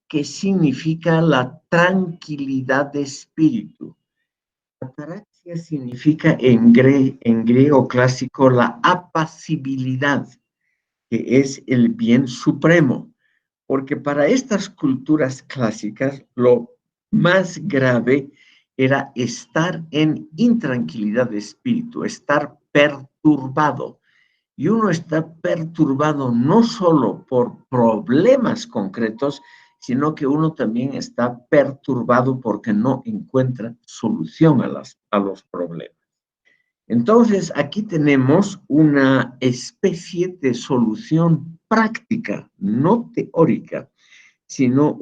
que significa la tranquilidad de espíritu. Ataraxia significa en griego clásico la apacibilidad, que es el bien supremo, porque para estas culturas clásicas lo más grave era estar en intranquilidad de espíritu, estar perturbado. Y uno está perturbado no solo por problemas concretos, sino que uno también está perturbado porque no encuentra solución a los problemas. Entonces, aquí tenemos una especie de solución práctica, no teórica, sino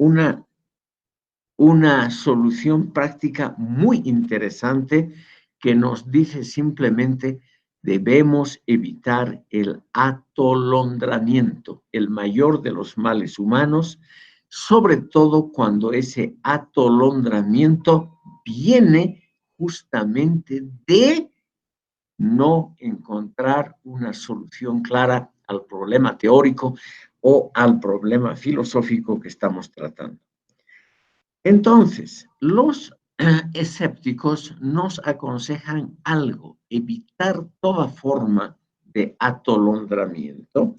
una solución práctica muy interesante que nos dice simplemente debemos evitar el atolondramiento, el mayor de los males humanos, sobre todo cuando ese atolondramiento viene justamente de no encontrar una solución clara al problema teórico o al problema filosófico que estamos tratando. Entonces, los escépticos nos aconsejan algo, evitar toda forma de atolondramiento,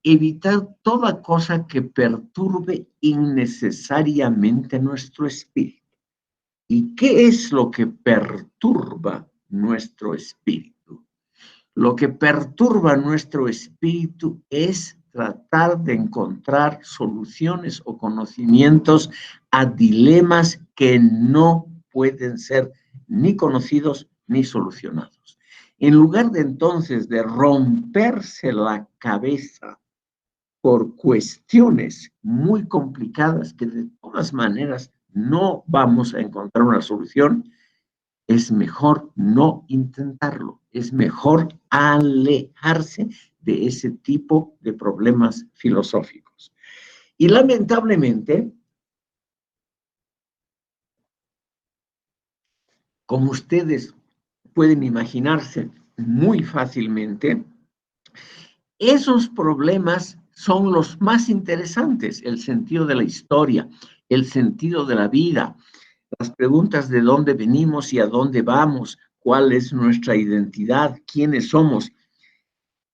evitar toda cosa que perturbe innecesariamente nuestro espíritu. ¿Y qué es lo que perturba nuestro espíritu? Lo que perturba nuestro espíritu es tratar de encontrar soluciones o conocimientos a dilemas que no pueden ser ni conocidos ni solucionados. En lugar de entonces de romperse la cabeza por cuestiones muy complicadas que de todas maneras no vamos a encontrar una solución, es mejor no intentarlo, es mejor alejarse de ese tipo de problemas filosóficos. Y lamentablemente, como ustedes pueden imaginarse muy fácilmente, esos problemas son los más interesantes, el sentido de la historia, el sentido de la vida, las preguntas de dónde venimos y a dónde vamos, cuál es nuestra identidad, quiénes somos.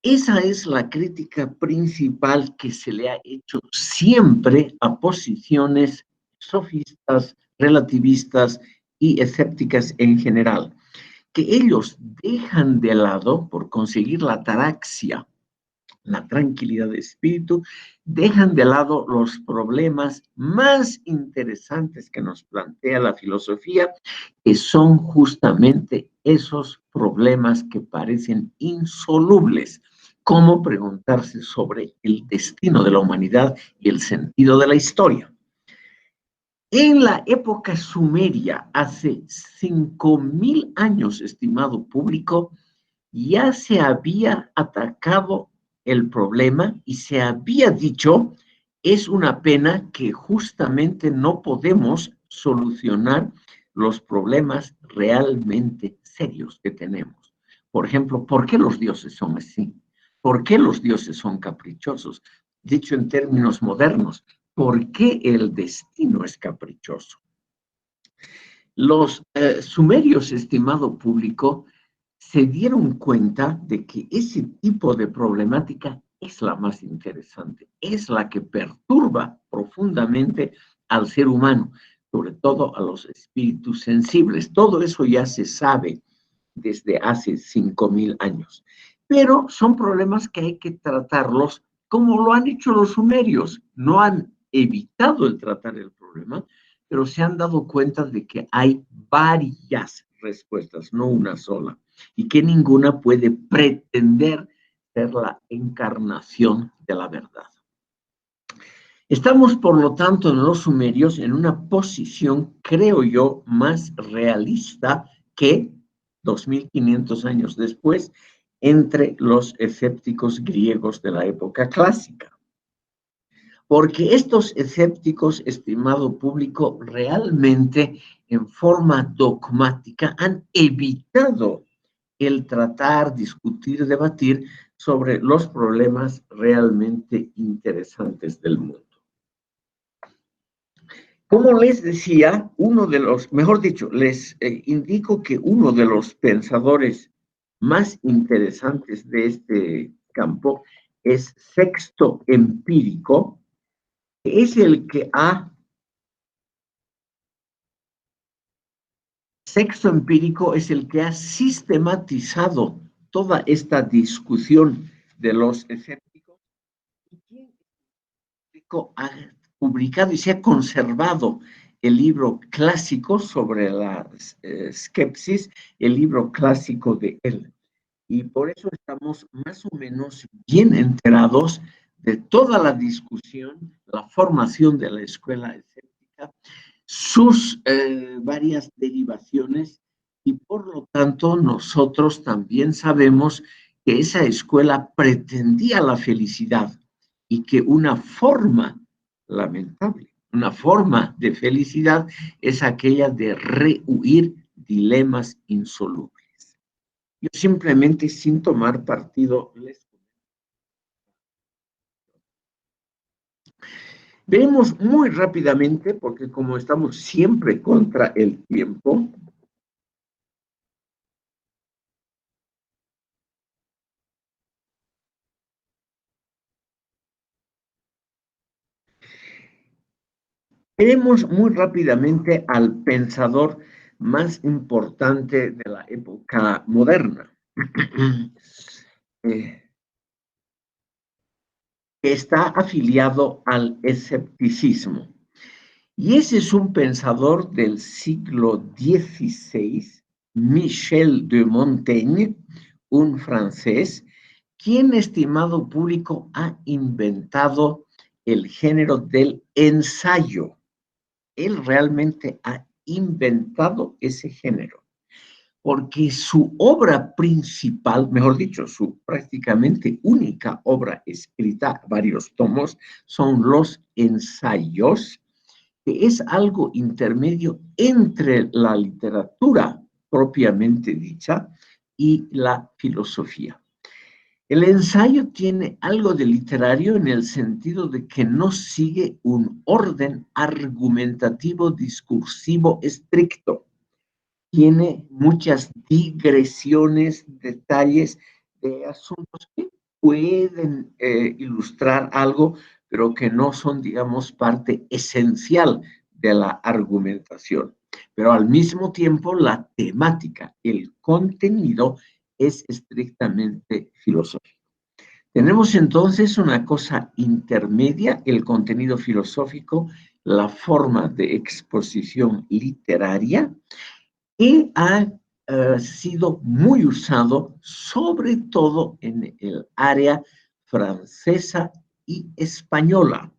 Esa es la crítica principal que se le ha hecho siempre a posiciones sofistas, relativistas y escépticas en general, que ellos dejan de lado, por conseguir la ataraxia, la tranquilidad de espíritu, dejan de lado los problemas más interesantes que nos plantea la filosofía, que son justamente esos problemas que parecen insolubles, como preguntarse sobre el destino de la humanidad y el sentido de la historia. En la época sumeria, hace 5.000 años, estimado público, ya se había atacado el problema y se había dicho, es una pena que justamente no podemos solucionar los problemas realmente serios que tenemos. Por ejemplo, ¿por qué los dioses son así? ¿Por qué los dioses son caprichosos? Dicho en términos modernos, ¿por qué el destino es caprichoso? Los sumerios, estimado público, se dieron cuenta de que ese tipo de problemática es la más interesante, es la que perturba profundamente al ser humano, sobre todo a los espíritus sensibles. Todo eso ya se sabe desde hace 5.000 años, pero son problemas que hay que tratarlos como lo han hecho los sumerios. No han evitado el tratar el problema, pero se han dado cuenta de que hay varias respuestas, no una sola, y que ninguna puede pretender ser la encarnación de la verdad. Estamos, por lo tanto, en los sumerios en una posición, creo yo, más realista que 2.500 años después entre los escépticos griegos de la época clásica. Porque estos escépticos, estimado público, realmente en forma dogmática han evitado el tratar, discutir, debatir sobre los problemas realmente interesantes del mundo. Como les decía, mejor dicho, les indico que uno de los pensadores más interesantes de este campo es Sexto Empírico, que es el que ha Sexto Empírico es el que ha sistematizado toda esta discusión de los escépticos y quien ha publicado y se ha conservado el libro clásico sobre la skepsis, el libro clásico de él. Y por eso estamos más o menos bien enterados de toda la discusión, la formación de la escuela escéptica, sus varias derivaciones y por lo tanto nosotros también sabemos que esa escuela pretendía la felicidad y que una forma lamentable, una forma de felicidad es aquella de rehuir dilemas insolubles. Yo simplemente sin tomar partido les veremos muy rápidamente, porque como estamos siempre contra el tiempo, veremos muy rápidamente al pensador más importante de la época moderna, que está afiliado al escepticismo. Y ese es un pensador del siglo XVI, Michel de Montaigne, un francés, quien, estimado público, ha inventado el género del ensayo. Él realmente ha inventado ese género, porque su obra principal, mejor dicho, su prácticamente única obra escrita, varios tomos, son los ensayos, que es algo intermedio entre la literatura propiamente dicha y la filosofía. El ensayo tiene algo de literario en el sentido de que no sigue un orden argumentativo discursivo estricto. Tiene muchas digresiones, detalles de asuntos que pueden ilustrar algo, pero que no son, digamos, parte esencial de la argumentación. Pero al mismo tiempo, la temática, el contenido es estrictamente filosófico. Tenemos entonces una cosa intermedia, el contenido filosófico, la forma de exposición literaria, que ha sido muy usado, sobre todo en el área francesa y española,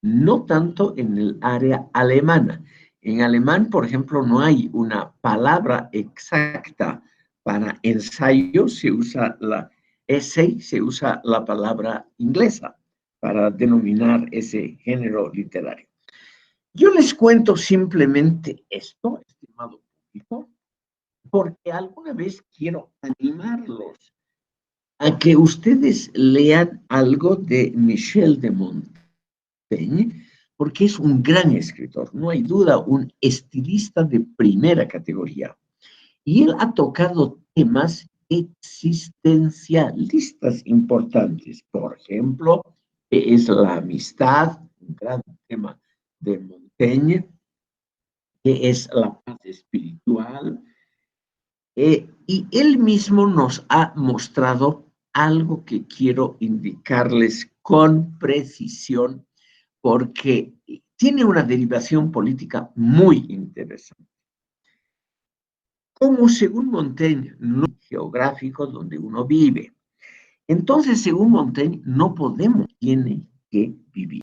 no tanto en el área alemana. En alemán, por ejemplo, no hay una palabra exacta para ensayo, se usa la essay, se usa la palabra inglesa para denominar ese género literario. Yo les cuento simplemente esto, estimado público, porque alguna vez quiero animarlos a que ustedes lean algo de Michel de Montaigne, porque es un gran escritor, no hay duda, un estilista de primera categoría. Y él ha tocado temas existencialistas importantes, por ejemplo, que es la amistad, un gran tema de Montaigne, que es la paz espiritual, y él mismo nos ha mostrado algo que quiero indicarles con precisión, porque tiene una derivación política muy interesante. Como según Montaigne, no es geográfico donde uno vive. Entonces, según Montaigne, no podemos, tiene que vivir.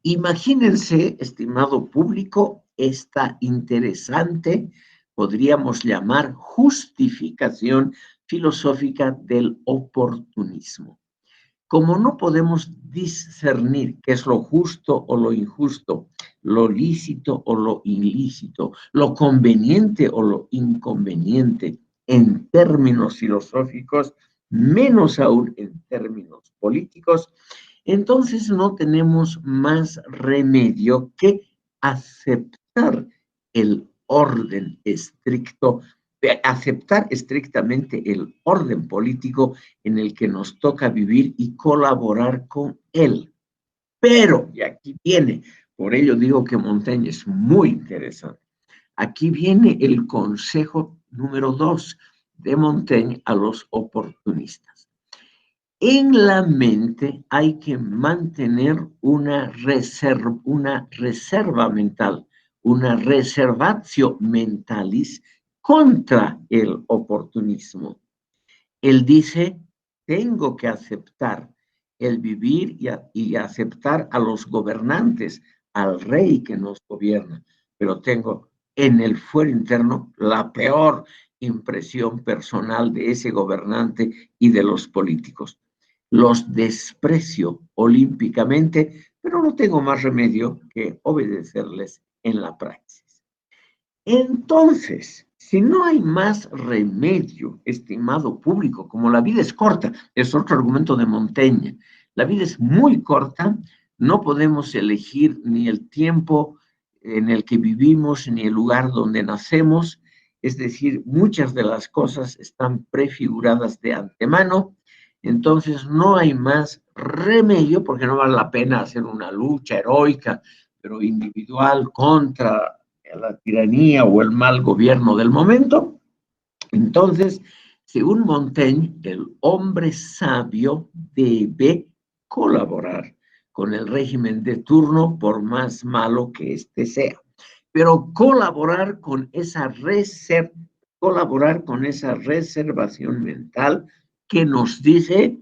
Imagínense, estimado público, esta interesante, podríamos llamar, justificación filosófica del oportunismo. Como no podemos discernir qué es lo justo o lo injusto, lo lícito o lo ilícito, lo conveniente o lo inconveniente en términos filosóficos, menos aún en términos políticos, entonces no tenemos más remedio que aceptar el orden estricto, aceptar estrictamente el orden político en el que nos toca vivir y colaborar con él. Pero, y aquí viene, por ello digo que Montaigne es muy interesante, aquí viene el consejo número 2 de Montaigne a los oportunistas. En la mente hay que mantener una reserva mental, una reservatio mentalis contra el oportunismo. Él dice, tengo que aceptar el vivir y aceptar a los gobernantes, al rey que nos gobierna, pero tengo en el fuero interno la peor impresión personal de ese gobernante y de los políticos. Los desprecio olímpicamente, pero no tengo más remedio que obedecerles en la praxis. Entonces, si no hay más remedio, estimado público, como la vida es corta, es otro argumento de Montaigne, la vida es muy corta, no podemos elegir ni el tiempo en el que vivimos, ni el lugar donde nacemos, es decir, muchas de las cosas están prefiguradas de antemano, entonces no hay más remedio, porque no vale la pena hacer una lucha heroica, pero individual contra la tiranía o el mal gobierno del momento. Entonces, según Montaigne, el hombre sabio debe colaborar con el régimen de turno, por más malo que éste sea. Pero colaborar con esa reservación mental que nos dice,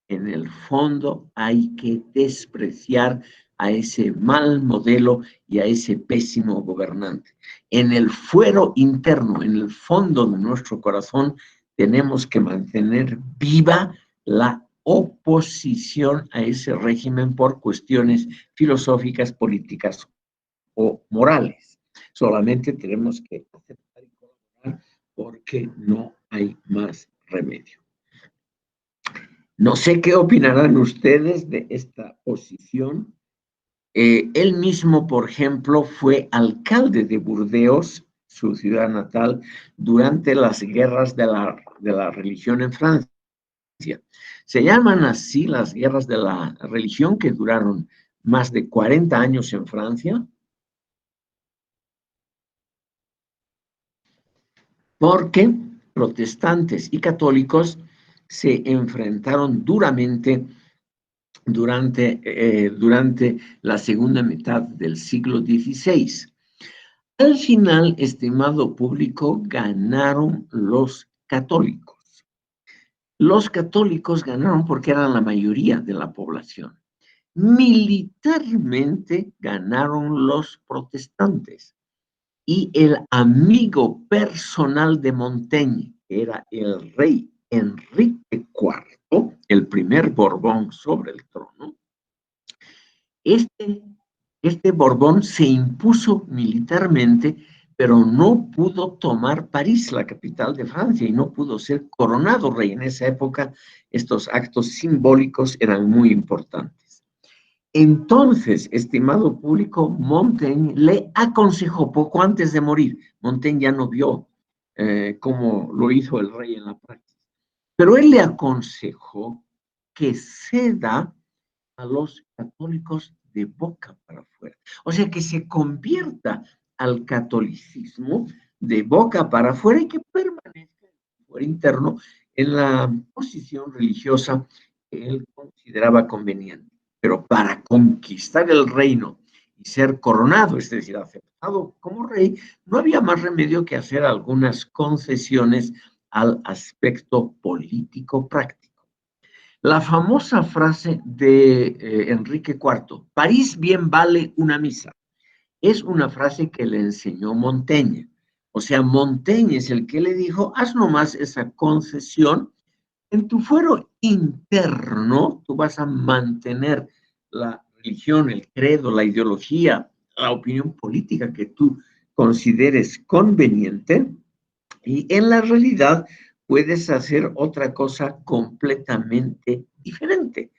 en el fondo hay que despreciar a ese mal modelo y a ese pésimo gobernante. En el fuero interno, en el fondo de nuestro corazón, tenemos que mantener viva la oposición a ese régimen por cuestiones filosóficas, políticas o morales. Solamente tenemos que aceptar y colaborar porque no hay más remedio. No sé qué opinarán ustedes de esta posición. Él mismo, por ejemplo, fue alcalde de Burdeos, su ciudad natal, durante las guerras de la religión en Francia. Se llaman así las guerras de la religión que duraron más de 40 años en Francia, porque protestantes y católicos se enfrentaron duramente durante la segunda mitad del siglo XVI. Al final, estimado público, ganaron los católicos. Los católicos ganaron porque eran la mayoría de la población. Militarmente ganaron los protestantes. Y el amigo personal de Montaigne, que era el rey Enrique IV, el primer Borbón sobre el trono, este Borbón se impuso militarmente, pero no pudo tomar París, la capital de Francia, y no pudo ser coronado rey. En esa época, estos actos simbólicos eran muy importantes. Entonces, estimado público, Montaigne le aconsejó poco antes de morir. Montaigne ya no vio cómo lo hizo el rey en la práctica, pero él le aconsejó que ceda a los católicos de boca para afuera. O sea, que se convierta al catolicismo de boca para afuera y que permanezca por interno en la posición religiosa que él consideraba conveniente. Pero para conquistar el reino y ser coronado, es decir, aceptado como rey, no había más remedio que hacer algunas concesiones al aspecto político práctico. La famosa frase de Enrique IV, París bien vale una misa, es una frase que le enseñó Montaigne. O sea, Montaigne es el que le dijo, haz nomás esa concesión, en tu fuero interno tú vas a mantener la religión, el credo, la ideología, la opinión política que tú consideres conveniente, y en la realidad puedes hacer otra cosa completamente diferente.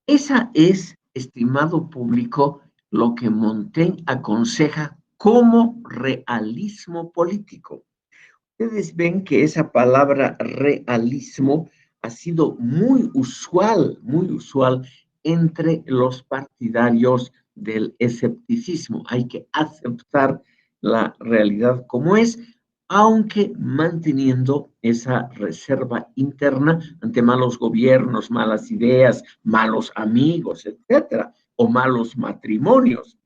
Esa es, estimado público, lo que Montaigne aconseja como realismo político. Ustedes ven que esa palabra realismo ha sido muy usual entre los partidarios del escepticismo. Hay que aceptar la realidad como es, aunque manteniendo esa reserva interna ante malos gobiernos, malas ideas, malos amigos, etcétera, o malos matrimonios.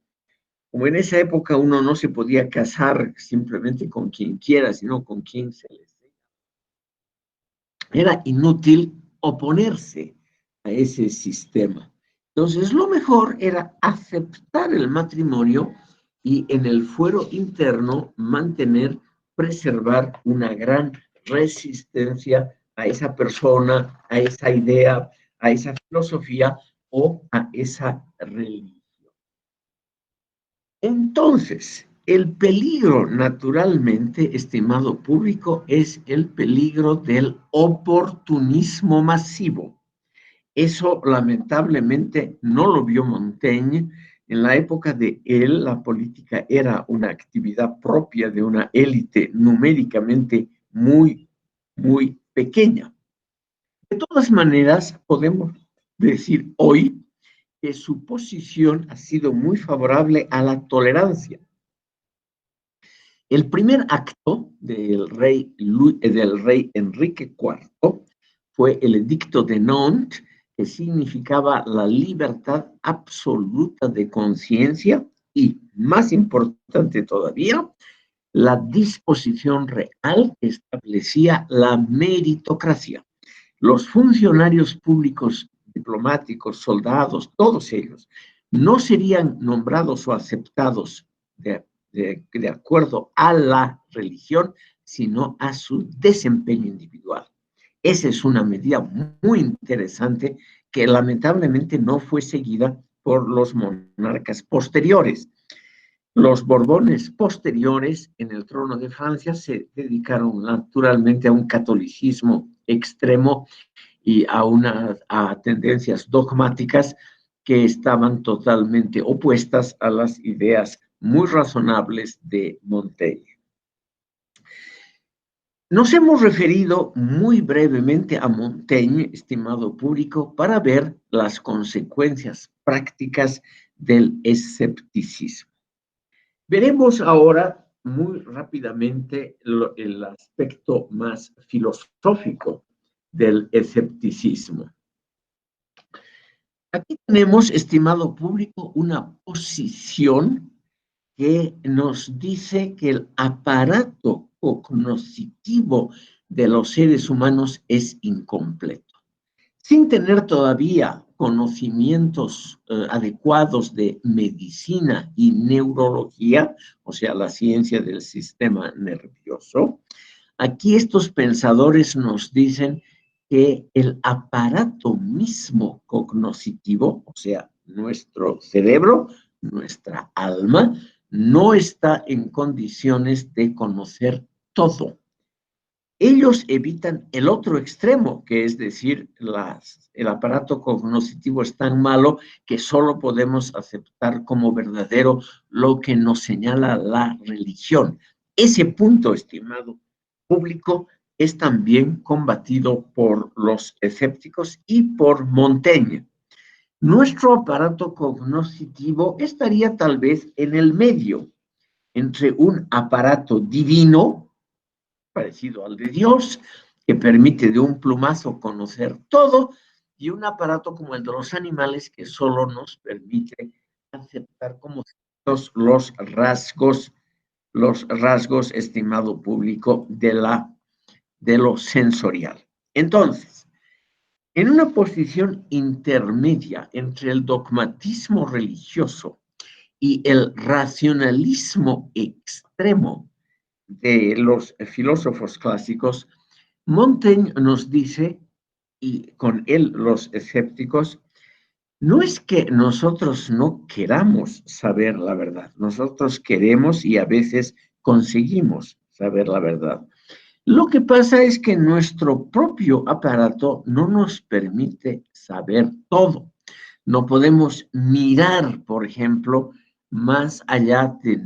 Como en esa época uno no se podía casar simplemente con quien quiera, sino con quien se les dé. Era inútil oponerse a ese sistema. Entonces, lo mejor era aceptar el matrimonio y en el fuero interno mantener, preservar una gran resistencia a esa persona, a esa idea, a esa filosofía o a esa religión. Entonces, el peligro, naturalmente, estimado público, es el peligro del oportunismo masivo. Eso, lamentablemente, no lo vio Montaigne. En la época de él, la política era una actividad propia de una élite numéricamente muy pequeña. De todas maneras, podemos decir hoy que su posición ha sido muy favorable a la tolerancia. El primer acto del rey Enrique IV fue el Edicto de Nantes, que significaba la libertad absoluta de conciencia y, más importante todavía, la disposición real que establecía la meritocracia. Los funcionarios públicos, diplomáticos, soldados, todos ellos, no serían nombrados o aceptados de acuerdo a la religión, sino a su desempeño individual. Esa es una medida muy interesante que lamentablemente no fue seguida por los monarcas posteriores. Los Borbones posteriores en el trono de Francia se dedicaron naturalmente a un catolicismo extremo y a tendencias dogmáticas que estaban totalmente opuestas a las ideas muy razonables de Montaigne. Nos hemos referido muy brevemente a Montaigne, estimado público, para ver las consecuencias prácticas del escepticismo. Veremos ahora muy rápidamente el aspecto más filosófico del escepticismo. Aquí tenemos, estimado público, una posición que nos dice que el aparato cognitivo de los seres humanos es incompleto. Sin tener todavía conocimientos adecuados de medicina y neurología, o sea, la ciencia del sistema nervioso, aquí estos pensadores nos dicen que el aparato mismo cognitivo, o sea, nuestro cerebro, nuestra alma, no está en condiciones de conocer todo. Ellos evitan el otro extremo, que es decir, el aparato cognitivo es tan malo que solo podemos aceptar como verdadero lo que nos señala la religión. Ese punto, estimado público, es también combatido por los escépticos y por Montaigne. Nuestro aparato cognitivo estaría tal vez en el medio, entre un aparato divino, parecido al de Dios, que permite de un plumazo conocer todo, y un aparato como el de los animales que solo nos permite aceptar como los rasgos, estimado público, de lo sensorial. Entonces, En una posición intermedia entre el dogmatismo religioso y el racionalismo extremo de los filósofos clásicos, Montaigne nos dice, y con él los escépticos, no es que nosotros no queramos saber la verdad, nosotros queremos y a veces conseguimos saber la verdad. Lo que pasa es que nuestro propio aparato no nos permite saber todo. No podemos mirar, por ejemplo, más allá de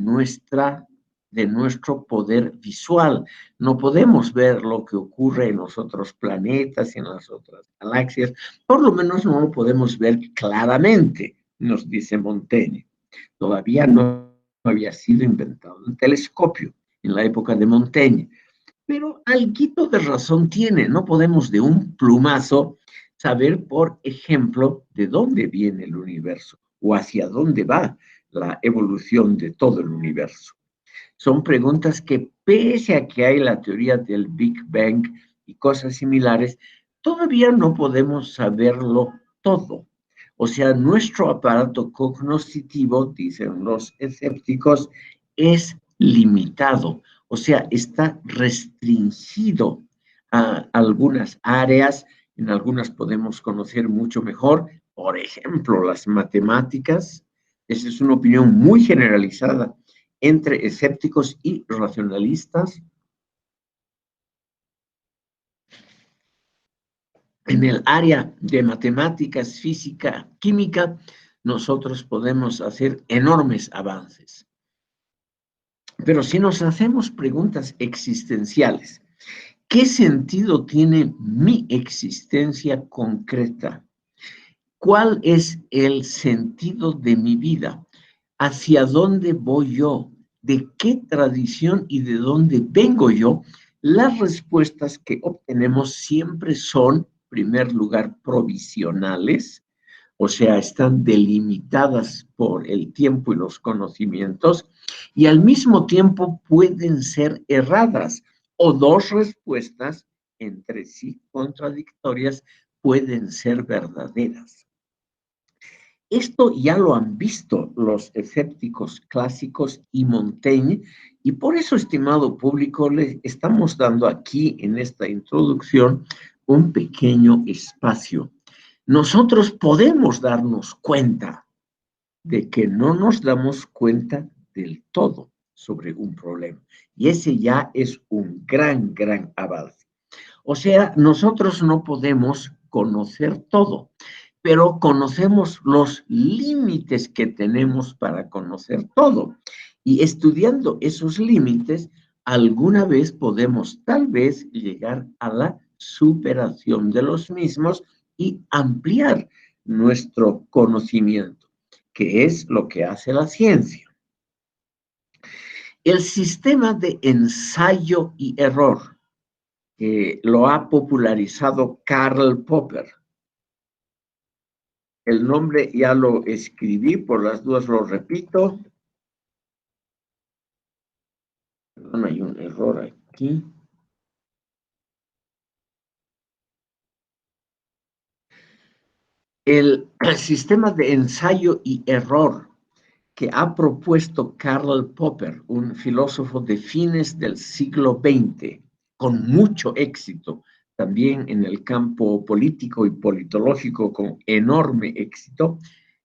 nuestro poder visual. No podemos ver lo que ocurre en los otros planetas y en las otras galaxias. Por lo menos no lo podemos ver claramente, nos dice Montaigne. Todavía no había sido inventado el telescopio en la época de Montaigne. Pero alguito de razón tiene, no podemos de un plumazo saber, por ejemplo, de dónde viene el universo o hacia dónde va la evolución de todo el universo. Son preguntas que, pese a que hay la teoría del Big Bang y cosas similares, todavía no podemos saberlo todo. O sea, nuestro aparato cognoscitivo, dicen los escépticos, es limitado. O sea, está restringido a algunas áreas, en algunas podemos conocer mucho mejor, por ejemplo, las matemáticas. Esa es una opinión muy generalizada entre escépticos y racionalistas. En el área de matemáticas, física, química, nosotros podemos hacer enormes avances. Pero si nos hacemos preguntas existenciales, ¿qué sentido tiene mi existencia concreta? ¿Cuál es el sentido de mi vida? ¿Hacia dónde voy yo? ¿De qué tradición y de dónde vengo yo? Las respuestas que obtenemos siempre son, en primer lugar, provisionales, o sea, están delimitadas por el tiempo y los conocimientos, y al mismo tiempo pueden ser erradas, o dos respuestas entre sí contradictorias pueden ser verdaderas. Esto ya lo han visto los escépticos clásicos y Montaigne, y por eso, estimado público, les estamos dando aquí en esta introducción un pequeño espacio. Nosotros podemos darnos cuenta de que no nos damos cuenta del todo sobre un problema, y ese ya es un gran, gran avance. O sea, nosotros no podemos conocer todo, pero conocemos los límites que tenemos para conocer todo. Y estudiando esos límites, alguna vez podemos tal vez llegar a la superación de los mismos y ampliar nuestro conocimiento, que es lo que hace la ciencia. El sistema de ensayo y error lo ha popularizado Karl Popper. El nombre ya lo escribí, por las dudas lo repito. Perdón, hay un error aquí. El sistema de ensayo y error que ha propuesto Karl Popper, un filósofo de fines del siglo XX, con mucho éxito, también en el campo político y politológico con enorme éxito.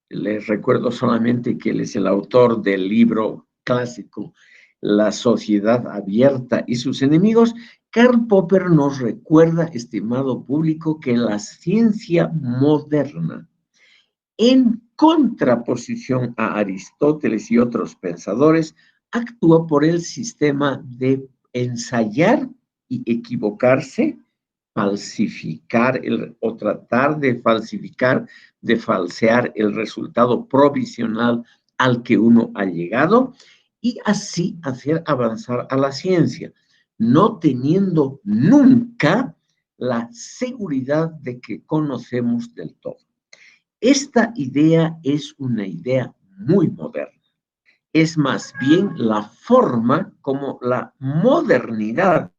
Les recuerdo solamente que él es el autor del libro clásico La sociedad abierta y sus enemigos. Karl Popper nos recuerda, estimado público, que la ciencia moderna, en contraposición a Aristóteles y otros pensadores, actúa por el sistema de ensayar y equivocarse, falsificar o tratar de falsificar, de falsear el resultado provisional al que uno ha llegado y así hacer avanzar a la ciencia, no teniendo nunca la seguridad de que conocemos del todo. Esta idea es una idea muy moderna. Es más bien la forma como la modernidad,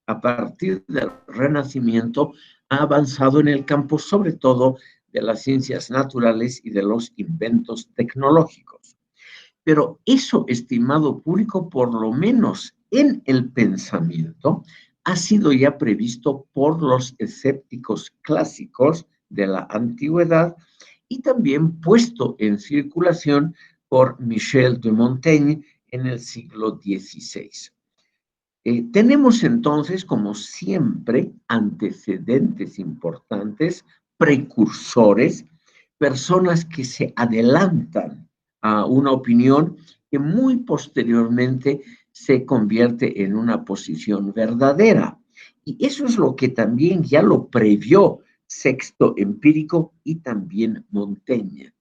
a partir del Renacimiento, ha avanzado en el campo, sobre todo de las ciencias naturales y de los inventos tecnológicos. Pero eso, estimado público, por lo menos en el pensamiento, ha sido ya previsto por los escépticos clásicos de la antigüedad y también puesto en circulación por Michel de Montaigne en el siglo XVI. Tenemos entonces, como siempre, antecedentes importantes, precursores, personas que se adelantan a una opinión que muy posteriormente se convierte en una posición verdadera. Y eso es lo que también ya lo previó Sexto Empírico y también Montaigne.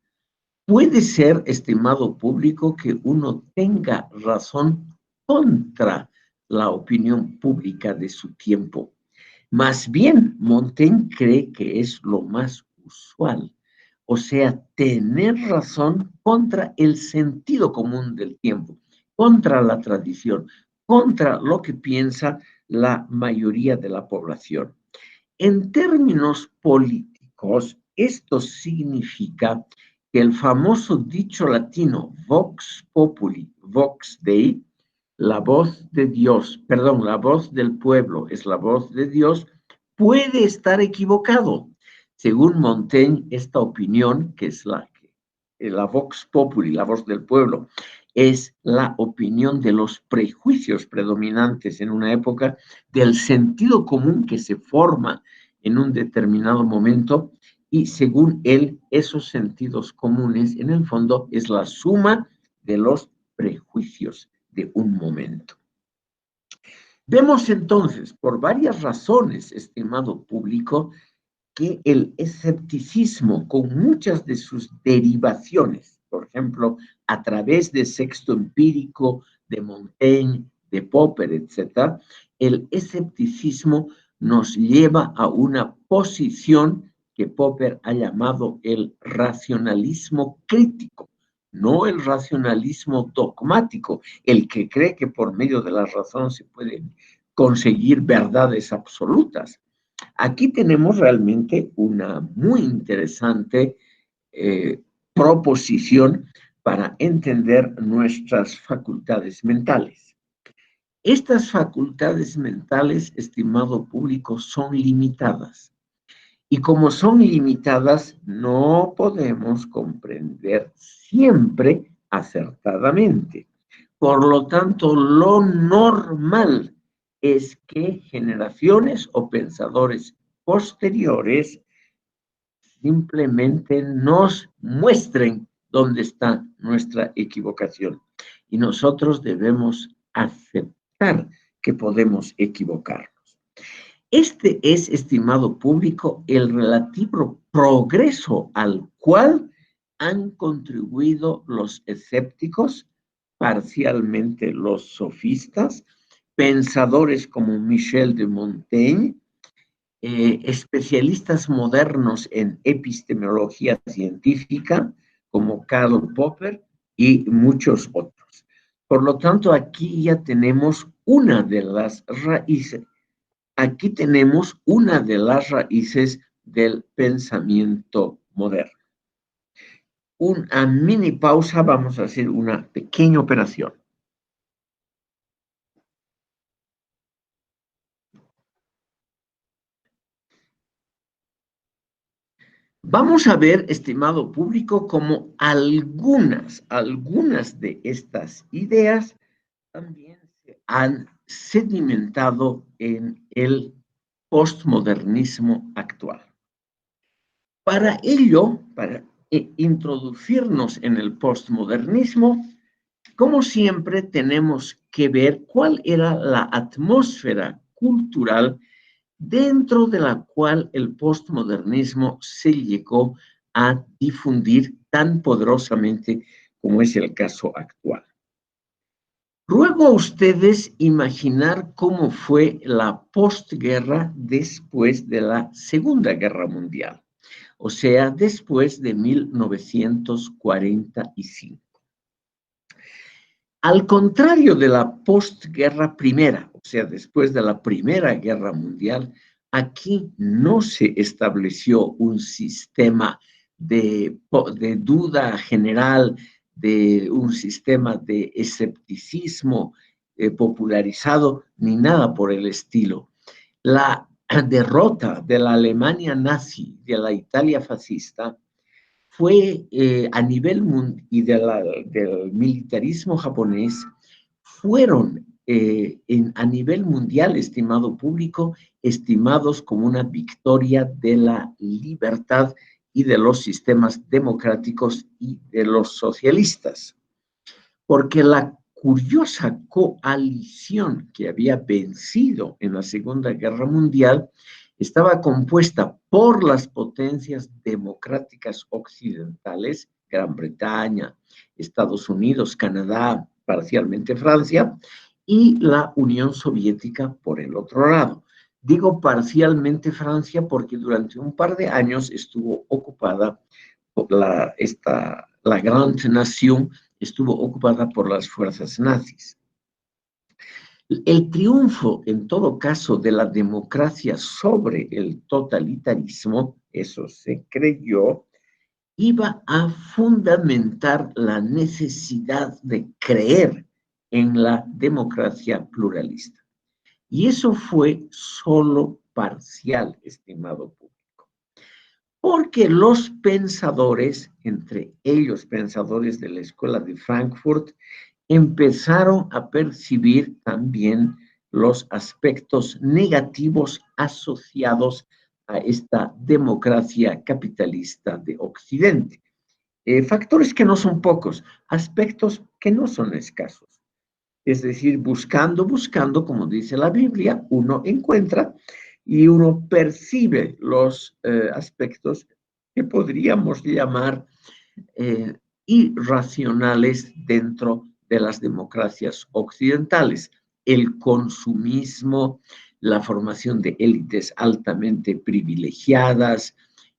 Puede ser, estimado público, que uno tenga razón contra la opinión pública de su tiempo. Más bien, Montaigne cree que es lo más usual, o sea, tener razón contra el sentido común del tiempo, contra la tradición, contra lo que piensa la mayoría de la población. En términos políticos, esto significa que el famoso dicho latino vox populi, vox dei, la voz de Dios, perdón, la voz del pueblo es la voz de Dios, puede estar equivocado. Según Montaigne, esta opinión, que es la vox populi, la voz del pueblo, es la opinión de los prejuicios predominantes en una época, del sentido común que se forma en un determinado momento, y según él, esos sentidos comunes, en el fondo, es la suma de los prejuicios de un momento. Vemos entonces, por varias razones, estimado público, que el escepticismo, con muchas de sus derivaciones, por ejemplo, a través de Sexto Empírico, de Montaigne, de Popper, etc., el escepticismo nos lleva a una posición que Popper ha llamado el racionalismo crítico, no el racionalismo dogmático, el que cree que por medio de la razón se pueden conseguir verdades absolutas. Aquí tenemos realmente una muy interesante proposición para entender nuestras facultades mentales. Estas facultades mentales, estimado público, son limitadas. Y como son limitadas, no podemos comprender siempre acertadamente. Por lo tanto, lo normal es que generaciones o pensadores posteriores simplemente nos muestren dónde está nuestra equivocación. Y nosotros debemos aceptar que podemos equivocarnos. Este es, estimado público, el relativo progreso al cual han contribuido los escépticos, parcialmente los sofistas, pensadores como Michel de Montaigne, especialistas modernos en epistemología científica como Karl Popper y muchos otros. Por lo tanto, aquí ya tenemos una de las raíces. Aquí tenemos una de las raíces del pensamiento moderno. Una mini pausa, vamos a hacer una pequeña operación. Vamos a ver, estimado público, cómo algunas de estas ideas también se han sedimentado en el postmodernismo actual. Para ello, para introducirnos en el postmodernismo, como siempre tenemos que ver cuál era la atmósfera cultural dentro de la cual el postmodernismo se llegó a difundir tan poderosamente como es el caso actual. Ruego a ustedes imaginar cómo fue la postguerra después de la Segunda Guerra Mundial, o sea, después de 1945. Al contrario de la postguerra primera, o sea, después de la Primera Guerra Mundial, Aquí no se estableció un sistema de duda general, de un sistema de escepticismo popularizado, ni nada por el estilo. La derrota de la Alemania nazi, de la Italia fascista, fue a nivel y del militarismo japonés, fueron a nivel mundial, estimado público, estimados como una victoria de la libertad y de los sistemas democráticos y de los socialistas. Porque la curiosa coalición que había vencido en la Segunda Guerra Mundial estaba compuesta por las potencias democráticas occidentales, Gran Bretaña, Estados Unidos, Canadá, parcialmente Francia, y la Unión Soviética por el otro lado. Digo parcialmente Francia porque durante un par de años estuvo ocupada por la gran nación, estuvo ocupada por las fuerzas nazis. El triunfo, en todo caso, de la democracia sobre el totalitarismo, eso se creyó, iba a fundamentar la necesidad de creer en la democracia pluralista. Y eso fue solo parcial, estimado público. Porque los pensadores, entre ellos pensadores de la Escuela de Frankfurt, empezaron a percibir también los aspectos negativos asociados a esta democracia capitalista de Occidente. Factores que no son pocos, aspectos que no son escasos. Es decir, buscando, como dice la Biblia, uno encuentra y uno percibe los aspectos que podríamos llamar irracionales dentro de las democracias occidentales. El consumismo, la formación de élites altamente privilegiadas,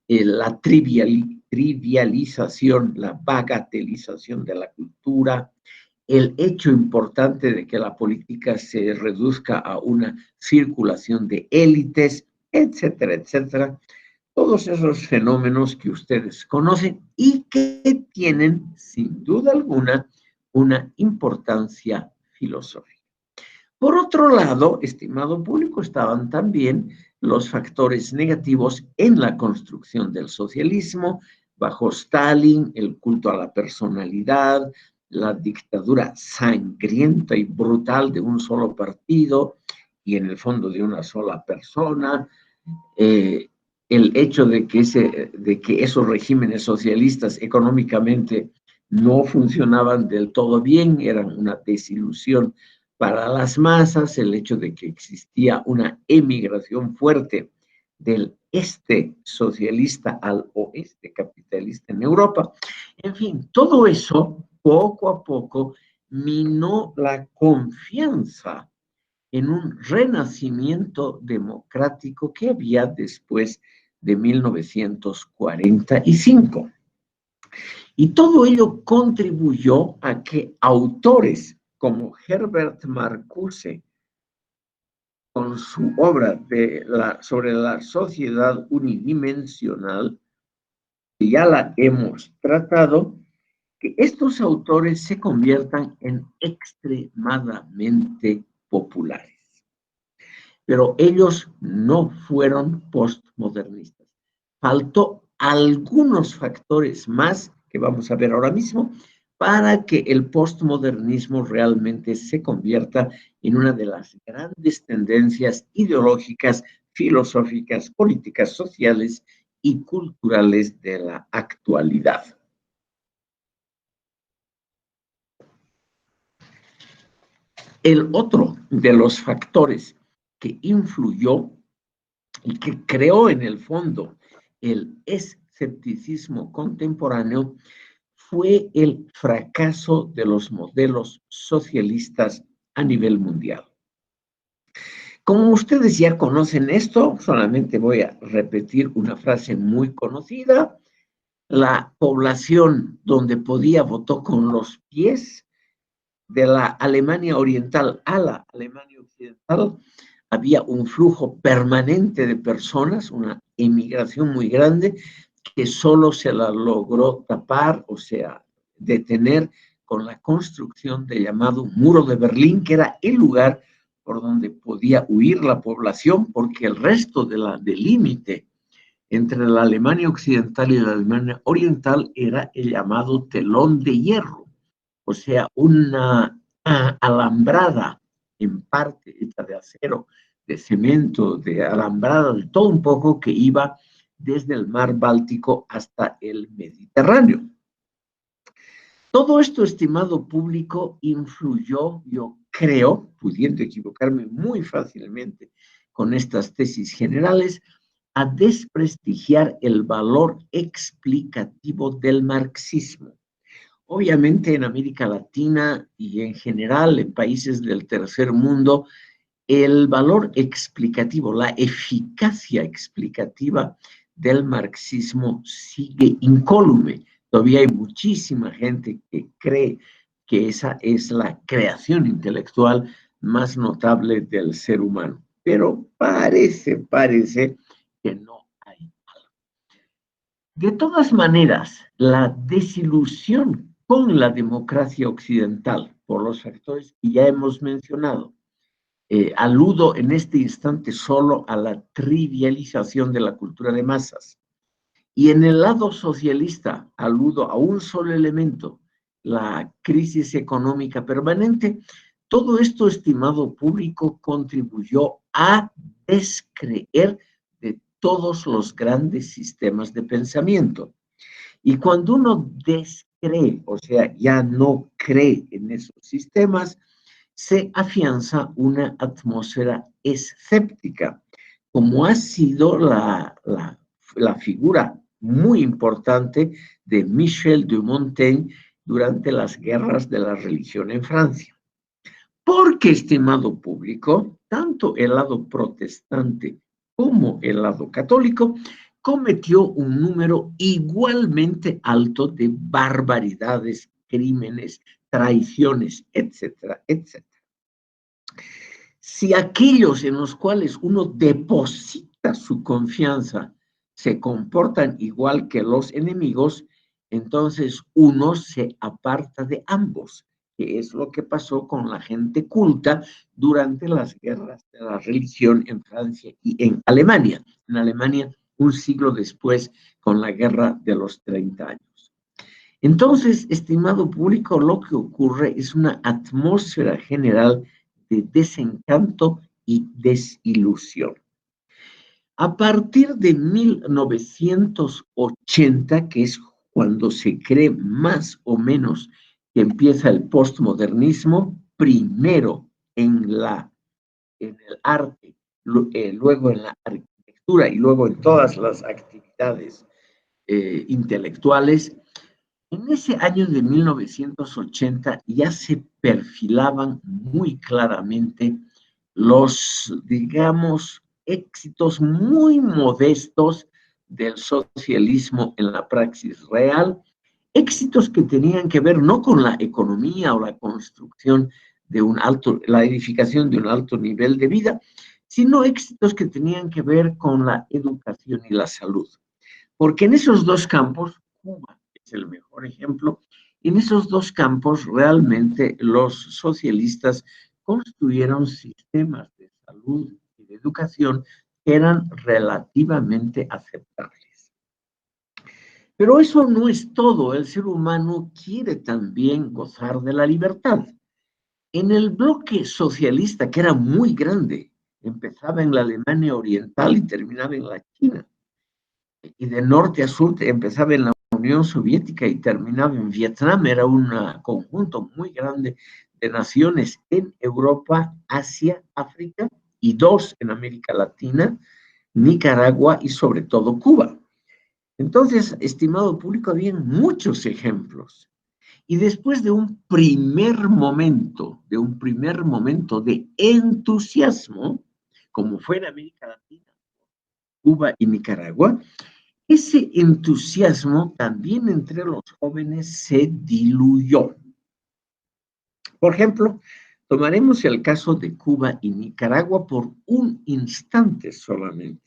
la trivialización, la bagatelización de la cultura, el hecho importante de que la política se reduzca a una circulación de élites, etcétera, etcétera. Todos esos fenómenos que ustedes conocen y que tienen, sin duda alguna, una importancia filosófica. Por otro lado, estimado público, estaban también los factores negativos en la construcción del socialismo, bajo Stalin, el culto a la personalidad, la dictadura sangrienta y brutal de un solo partido y en el fondo de una sola persona, el hecho de que esos regímenes socialistas económicamente no funcionaban del todo bien, eran una desilusión para las masas, el hecho de que existía una emigración fuerte del este socialista al oeste capitalista en Europa. En fin, todo eso poco a poco minó la confianza en un renacimiento democrático que había después de 1945. Y todo ello contribuyó a que autores como Herbert Marcuse, con su obra sobre la sociedad unidimensional, que ya la hemos tratado, que estos autores se conviertan en extremadamente populares. Pero ellos no fueron postmodernistas. Faltó algunos factores más que vamos a ver ahora mismo para que el postmodernismo realmente se convierta en una de las grandes tendencias ideológicas, filosóficas, políticas, sociales y culturales de la actualidad. El otro de los factores que influyó y que creó en el fondo el escepticismo contemporáneo fue el fracaso de los modelos socialistas a nivel mundial. Como ustedes ya conocen esto, solamente voy a repetir una frase muy conocida. La población donde podía votó con los pies, de la Alemania Oriental a la Alemania Occidental, había un flujo permanente de personas, una emigración muy grande, que solo se la logró tapar, o sea, detener con la construcción del llamado Muro de Berlín, que era el lugar por donde podía huir la población, porque el resto del límite entre la Alemania occidental y la Alemania oriental era el llamado telón de hierro, o sea, una alambrada en parte hecha de acero, de cemento, de alambrada, de todo un poco, que iba desde el mar Báltico hasta el Mediterráneo. Todo esto, estimado público, influyó, yo creo, pudiendo equivocarme muy fácilmente con estas tesis generales, a desprestigiar el valor explicativo del marxismo. Obviamente en América Latina y en general en países del tercer mundo, el valor explicativo, la eficacia explicativa del marxismo sigue incólume. Todavía hay muchísima gente que cree que esa es la creación intelectual más notable del ser humano. Pero parece que no hay. De todas maneras, la desilusión con la democracia occidental, por los factores que ya hemos mencionado, aludo en este instante solo a la trivialización de la cultura de masas. Y en el lado socialista, aludo a un solo elemento, la crisis económica permanente. Todo esto, estimado público, contribuyó a descreer de todos los grandes sistemas de pensamiento. Y cuando uno descree, o sea, ya no cree en esos sistemas, se afianza una atmósfera escéptica, como ha sido la figura muy importante de Michel de Montaigne durante las guerras de la religión en Francia. Porque, estimado público, tanto el lado protestante como el lado católico cometió un número igualmente alto de barbaridades, crímenes, traiciones, etcétera, etcétera. Si aquellos en los cuales uno deposita su confianza se comportan igual que los enemigos, entonces uno se aparta de ambos, que es lo que pasó con la gente culta durante las guerras de la religión en Francia y en Alemania. En Alemania, un siglo después, con la guerra de los 30 años. Entonces, estimado público, lo que ocurre es una atmósfera general de desencanto y desilusión. A partir de 1980, que es cuando se cree más o menos que empieza el postmodernismo, primero en el arte, luego en la arquitectura y luego en todas las actividades intelectuales. En ese año de 1980 ya se perfilaban muy claramente los, digamos, éxitos muy modestos del socialismo en la praxis real, éxitos que tenían que ver no con la economía o la construcción de la edificación de un alto nivel de vida, sino éxitos que tenían que ver con la educación y la salud. Porque en esos dos campos, Cuba es el mejor ejemplo, en esos dos campos realmente los socialistas construyeron sistemas de salud y de educación que eran relativamente aceptables. Pero eso no es todo, el ser humano quiere también gozar de la libertad. En el bloque socialista, que era muy grande, empezaba en la Alemania Oriental y terminaba en la China, y de norte a sur empezaba en la Unión Soviética y terminaba en Vietnam, era un conjunto muy grande de naciones en Europa, Asia, África y dos en América Latina, Nicaragua y sobre todo Cuba. Entonces, estimado público, había muchos ejemplos. Y después de un primer momento de entusiasmo, como fue en América Latina, Cuba y Nicaragua, ese entusiasmo también entre los jóvenes se diluyó. Por ejemplo, Tomaremos el caso de Cuba y Nicaragua por un instante solamente.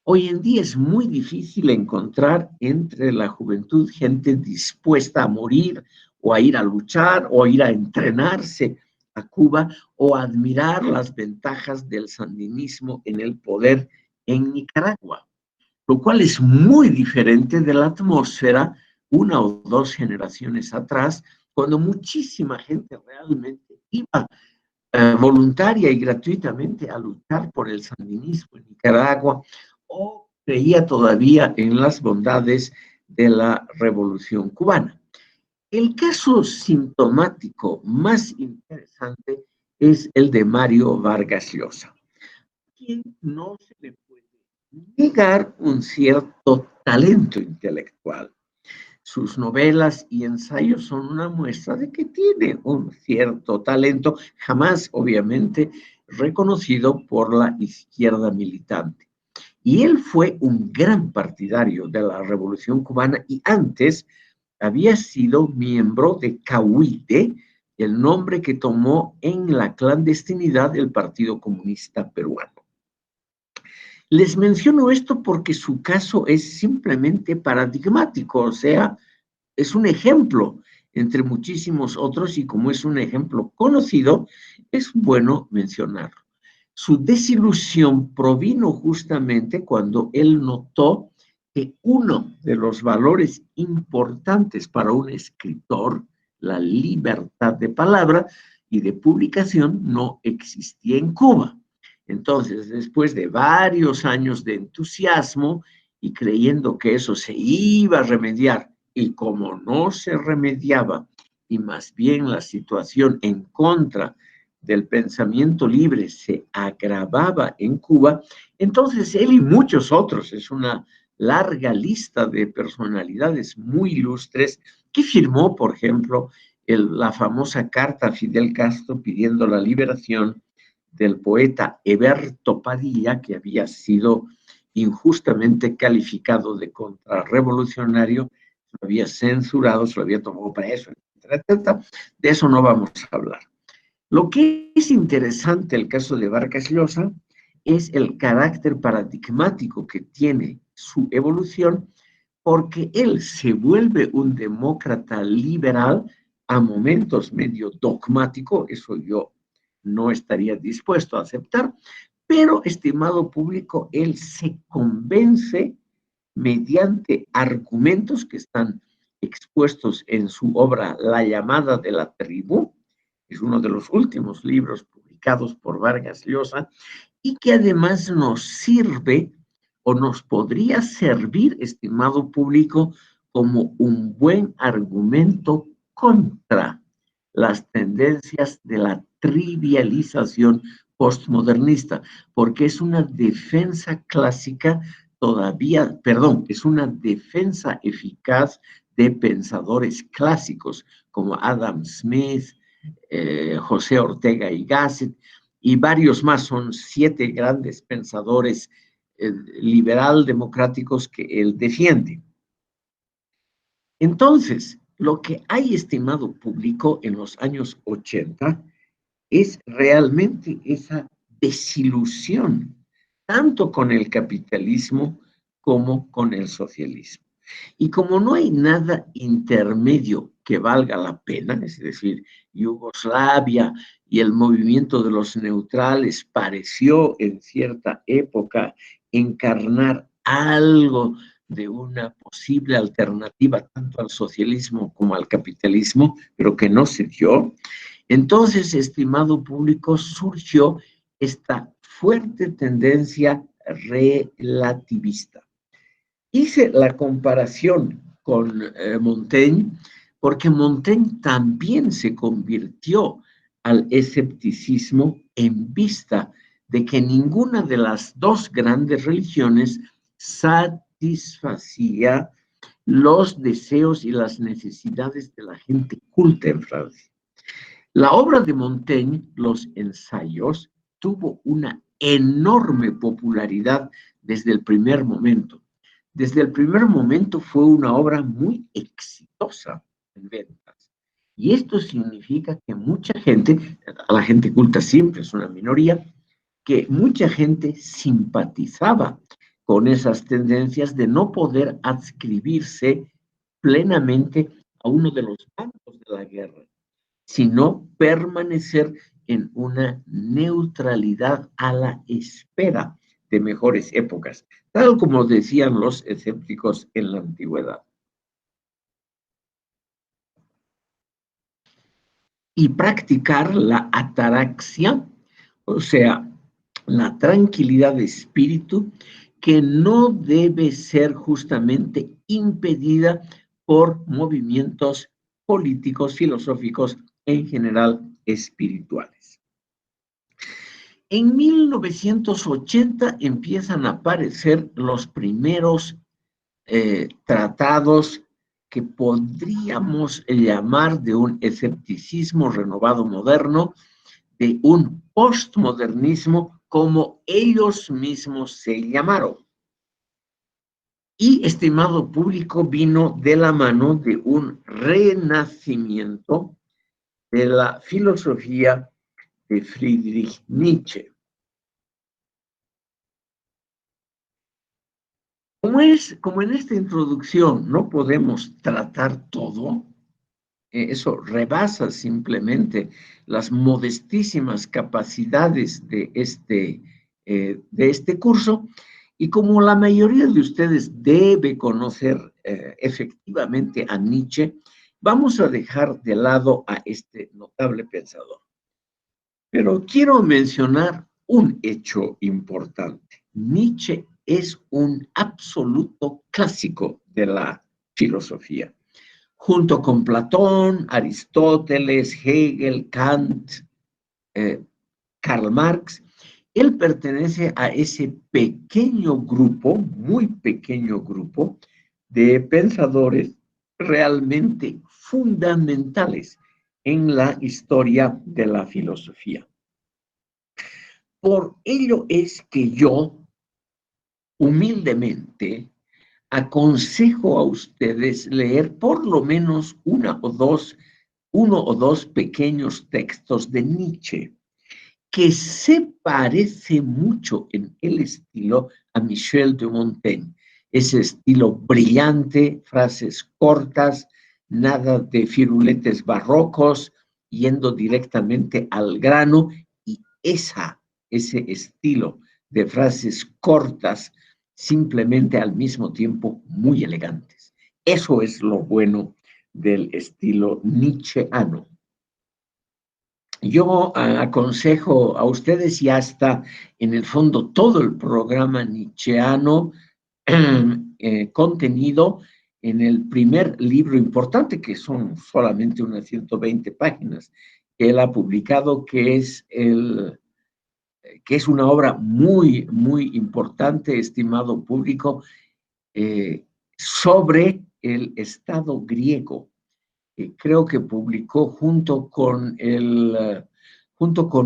Hoy en día es muy difícil encontrar entre la juventud gente dispuesta a morir o a ir a luchar o a ir a entrenarse a Cuba o a admirar las ventajas del sandinismo en el poder en Nicaragua, lo cual es muy diferente de la atmósfera una o dos generaciones atrás, cuando muchísima gente realmente iba voluntaria y gratuitamente a luchar por el sandinismo en Nicaragua o creía todavía en las bondades de la Revolución Cubana. El caso sintomático más interesante es el de Mario Vargas Llosa, quien no se le puede negar un cierto talento intelectual. Sus novelas y ensayos son una muestra de que tiene un cierto talento, jamás obviamente reconocido por la izquierda militante. Y él fue un gran partidario de la Revolución Cubana y antes había sido miembro de CAUIDE, el nombre que tomó en la clandestinidad el Partido Comunista Peruano. Les menciono esto porque su caso es simplemente paradigmático, o sea, es un ejemplo entre muchísimos otros y como es un ejemplo conocido, es bueno mencionarlo. Su desilusión provino justamente cuando él notó que uno de los valores importantes para un escritor, la libertad de palabra y de publicación, no existía en Cuba. Entonces, después de varios años de entusiasmo y creyendo que eso se iba a remediar, y como no se remediaba, y más bien la situación en contra del pensamiento libre se agravaba en Cuba, entonces él y muchos otros, es una larga lista de personalidades muy ilustres, que firmó, por ejemplo, la famosa carta a Fidel Castro pidiendo la liberación del poeta Heberto Padilla, que había sido injustamente calificado de contrarrevolucionario, lo había censurado, se lo había tomado preso, etcétera, etcétera. De eso no vamos a hablar. Lo que es interesante el caso de Vargas Llosa es el carácter paradigmático que tiene su evolución, porque él se vuelve un demócrata liberal a momentos medio dogmático, eso yo no estaría dispuesto a aceptar, pero, estimado público, él se convence mediante argumentos que están expuestos en su obra La llamada de la tribu, es uno de los últimos libros publicados por Vargas Llosa, y que además nos sirve o nos podría servir, estimado público, como un buen argumento contra las tendencias de la trivialización postmodernista, porque es una defensa clásica todavía, perdón, es una defensa eficaz de pensadores clásicos como Adam Smith, José Ortega y Gasset, y varios más, son 7 grandes pensadores liberal democráticos que él defiende. Entonces, lo que hay, estimado público, en los años 80 es realmente esa desilusión, tanto con el capitalismo como con el socialismo. Y como no hay nada intermedio que valga la pena, es decir, Yugoslavia y el movimiento de los neutrales pareció en cierta época encarnar algo de una posible alternativa tanto al socialismo como al capitalismo, pero que no se dio. Entonces, estimado público, surgió esta fuerte tendencia relativista. Hice la comparación con Montaigne, porque Montaigne también se convirtió al escepticismo en vista de que ninguna de las dos grandes religiones satisfacía los deseos y las necesidades de la gente culta en Francia. La obra de Montaigne, Los Ensayos, tuvo una enorme popularidad desde el primer momento. Desde el primer momento fue una obra muy exitosa en ventas. Y esto significa que mucha gente, la gente culta siempre es una minoría, que mucha gente simpatizaba con esas tendencias de no poder adscribirse plenamente a uno de los bandos de la guerra, sino permanecer en una neutralidad a la espera de mejores épocas, tal como decían los escépticos en la antigüedad. Y practicar la ataraxia, o sea, la tranquilidad de espíritu, que no debe ser justamente impedida por movimientos políticos, filosóficos, en general espirituales. En 1980 empiezan a aparecer los primeros tratados que podríamos llamar de un escepticismo renovado moderno, de un postmodernismo, como ellos mismos se llamaron. Y, estimado público, vino de la mano de un renacimiento de la filosofía de Friedrich Nietzsche. Como en esta introducción no podemos tratar todo, eso rebasa simplemente las modestísimas capacidades de este curso, y como la mayoría de ustedes debe conocer efectivamente a Nietzsche, vamos a dejar de lado a este notable pensador. Pero quiero mencionar un hecho importante. Nietzsche es un absoluto clásico de la filosofía. Junto con Platón, Aristóteles, Hegel, Kant, Karl Marx, él pertenece a ese pequeño grupo, muy pequeño grupo, de pensadores realmente fundamentales en la historia de la filosofía. Por ello es que yo, humildemente, aconsejo a ustedes leer por lo menos uno o dos pequeños textos de Nietzsche, que se parece mucho en el estilo a Michel de Montaigne. Ese estilo brillante, frases cortas, nada de firuletes barrocos, yendo directamente al grano, y ese estilo de frases cortas, simplemente al mismo tiempo muy elegantes. Eso es lo bueno del estilo nietzscheano. Yo aconsejo a ustedes, y hasta en el fondo todo el programa nietzscheano contenido en el primer libro importante, que son solamente unas 120 páginas, que él ha publicado, que es una obra muy, muy importante, estimado público, sobre el Estado griego. Creo que publicó junto con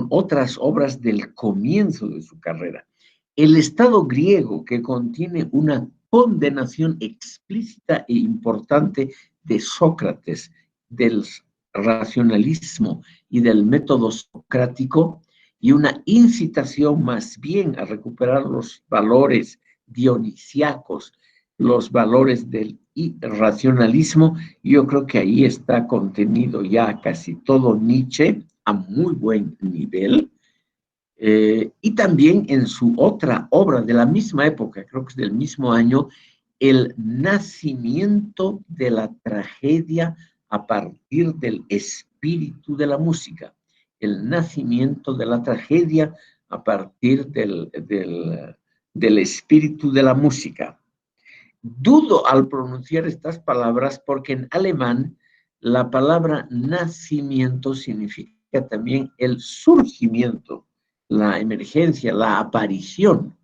otras obras del comienzo de su carrera. El Estado griego, que contiene una condenación explícita e importante de Sócrates, del racionalismo y del método socrático, y una incitación más bien a recuperar los valores dionisíacos, los valores del irracionalismo. Yo creo que ahí está contenido ya casi todo Nietzsche a muy buen nivel. Y también en su otra obra de la misma época, creo que es del mismo año, El nacimiento de la tragedia a partir del espíritu de la música. El nacimiento de la tragedia a partir del espíritu de la música. Dudo al pronunciar estas palabras porque en alemán la palabra nacimiento significa también el surgimiento, la emergencia, la aparición.